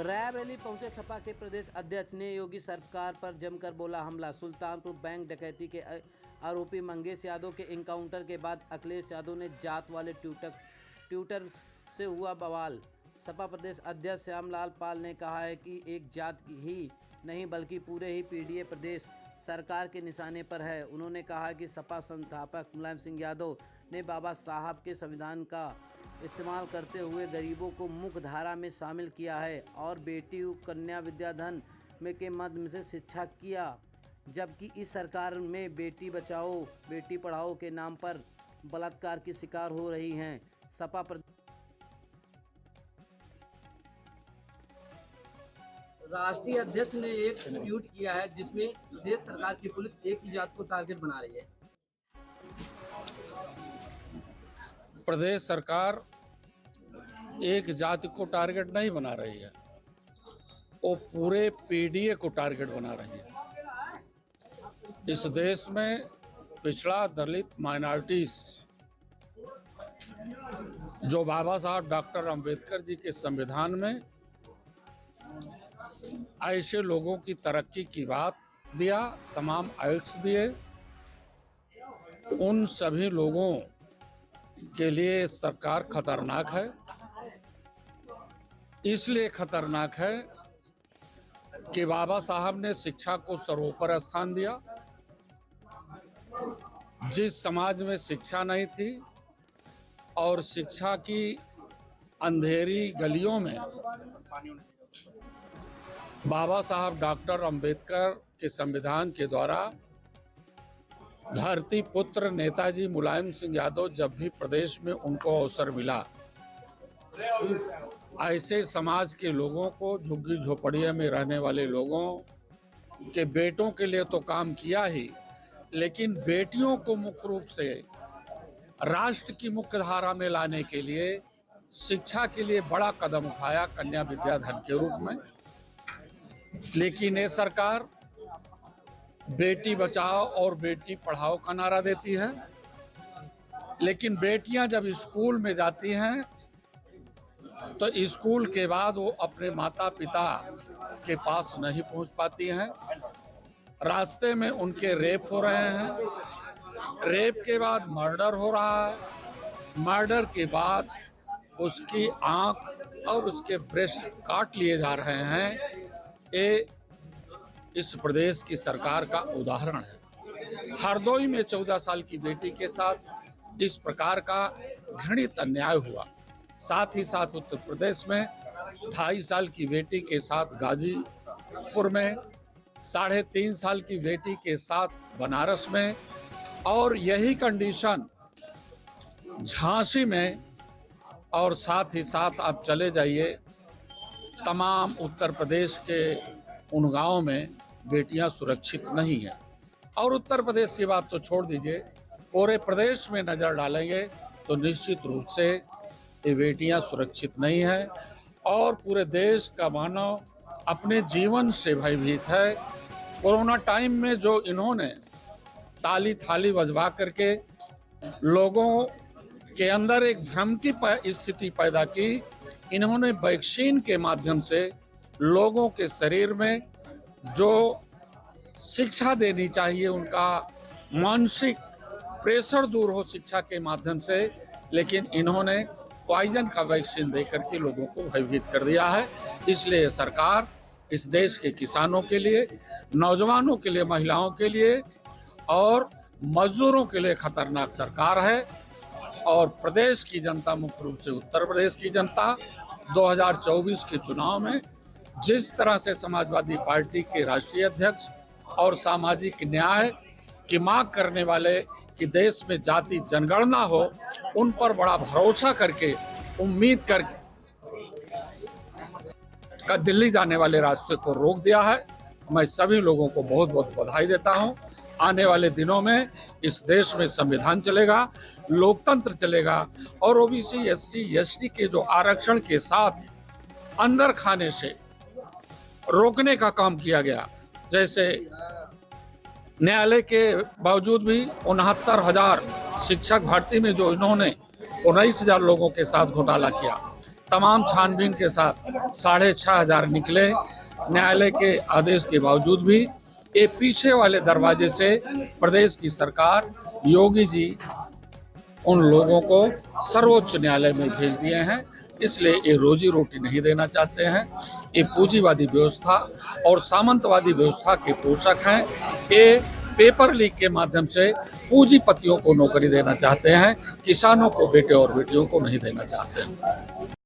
रायबरेली पहुंचे सपा के प्रदेश अध्यक्ष ने योगी सरकार पर जमकर बोला हमला। सुल्तानपुर बैंक डकैती के आरोपी मंगेश यादव के एनकाउंटर के बाद अखिलेश यादव ने जात वाले ट्विटर से हुआ बवाल। सपा प्रदेश अध्यक्ष श्यामलाल पाल ने कहा है कि एक जात ही नहीं बल्कि पूरे ही पीडीए प्रदेश सरकार के निशाने पर है। उन्होंने कहा कि सपा संस्थापक मुलायम सिंह यादव ने बाबा साहब के संविधान का इस्तेमाल करते हुए गरीबों को मुख्य धारा में शामिल किया है और बेटी कन्या विद्याधन में के माध्यम से शिक्षा किया, जबकि इस सरकार में बेटी बचाओ बेटी पढ़ाओ के नाम पर बलात्कार की शिकार हो रही हैं। सपा राष्ट्रीय अध्यक्ष ने एक ट्वीट किया है जिसमें प्रदेश सरकार की पुलिस एक ही जात को टारगेट बना रही है। प्रदेश सरकार एक जाति को टारगेट नहीं बना रही है, वो पूरे पीडीए को टारगेट बना रही है। इस देश में पिछड़ा, दलित, माइनॉरिटीज जो बाबा साहब डॉक्टर अंबेडकर जी के संविधान में ऐसे लोगों की तरक्की की बात दिया, तमाम एक्ट्स दिए, उन सभी लोगों के लिए सरकार खतरनाक है। इसलिए खतरनाक है कि बाबा साहब ने शिक्षा को सर्वोपरि स्थान दिया। जिस समाज में शिक्षा नहीं थी और शिक्षा की अंधेरी गलियों में बाबा साहब डॉक्टर अंबेडकर के संविधान के द्वारा धरती पुत्र नेताजी मुलायम सिंह यादव जब भी प्रदेश में उनको अवसर मिला, ऐसे समाज के लोगों को, झुग्गी झोपड़ियों में रहने वाले लोगों के बेटों के लिए तो काम किया ही, लेकिन बेटियों को मुख्य रूप से राष्ट्र की मुख्य धारा में लाने के लिए शिक्षा के लिए बड़ा कदम उठाया कन्या विद्याधन के रूप में। लेकिन ये सरकार बेटी बचाओ और बेटी पढ़ाओ का नारा देती है, लेकिन बेटियां जब स्कूल में जाती हैं तो स्कूल के बाद वो अपने माता पिता के पास नहीं पहुंच पाती हैं। रास्ते में उनके रेप हो रहे हैं, रेप के बाद मर्डर हो रहा है, मर्डर के बाद उसकी आंख और उसके ब्रेस्ट काट लिए जा रहे हैं। ये इस प्रदेश की सरकार का उदाहरण है। हरदोई में 14 साल की बेटी के साथ इस प्रकार का घृणित अन्याय हुआ। साथ ही साथ उत्तर प्रदेश में 2.5 साल की बेटी के साथ गाजीपुर में, 3.5 साल की बेटी के साथ बनारस में, और यही कंडीशन झांसी में, और साथ ही साथ आप चले जाइए तमाम उत्तर प्रदेश के उन गाँव में बेटियां सुरक्षित नहीं हैं। और उत्तर प्रदेश की बात तो छोड़ दीजिए, पूरे प्रदेश में नज़र डालेंगे तो निश्चित रूप से ये बेटियां सुरक्षित नहीं हैं और पूरे देश का मानव अपने जीवन से भयभीत है। कोरोना टाइम में जो इन्होंने ताली थाली बजवा करके लोगों के अंदर एक भ्रम की स्थिति पैदा की, इन्होंने वैक्सीन के माध्यम से लोगों के शरीर में जो शिक्षा देनी चाहिए, उनका मानसिक प्रेशर दूर हो शिक्षा के माध्यम से, लेकिन इन्होंने पॉइजन का वैक्सीन देकर के लोगों को भयभीत कर दिया है। इसलिए सरकार इस देश के किसानों के लिए, नौजवानों के लिए, महिलाओं के लिए और मजदूरों के लिए खतरनाक सरकार है। और प्रदेश की जनता, मुख्य रूप से उत्तर प्रदेश की जनता 2024 के चुनाव में जिस तरह से समाजवादी पार्टी के राष्ट्रीय अध्यक्ष और सामाजिक न्याय की मांग करने वाले कि देश में जाति जनगणना हो, उन पर बड़ा भरोसा करके, उम्मीद करके का दिल्ली जाने वाले रास्ते को रोक दिया है। मैं सभी लोगों को बहुत बहुत बधाई देता हूं। आने वाले दिनों में इस देश में संविधान चलेगा, लोकतंत्र चलेगा और ओबीसी, एससी, एसटी के जो आरक्षण के साथ अंदर खाने से रोकने का काम किया गया, जैसे न्यायालय के बावजूद भी 69,000 शिक्षक भर्ती में जो इन्होंने 19,000 लोगों के साथ घोटाला किया, तमाम छानबीन के साथ 6,500 निकले। न्यायालय के आदेश के बावजूद भी ये पीछे वाले दरवाजे से प्रदेश की सरकार, योगी जी उन लोगों को सर्वोच्च न्यायालय में भेज दिए हैं। इसलिए ये रोजी रोटी नहीं देना चाहते हैं। ये पूंजीवादी व्यवस्था और सामंतवादी व्यवस्था के पोषक हैं। ये पेपर लीक के माध्यम से पूंजीपतियों को नौकरी देना चाहते हैं, किसानों को, बेटे और बेटियों को नहीं देना चाहते हैं।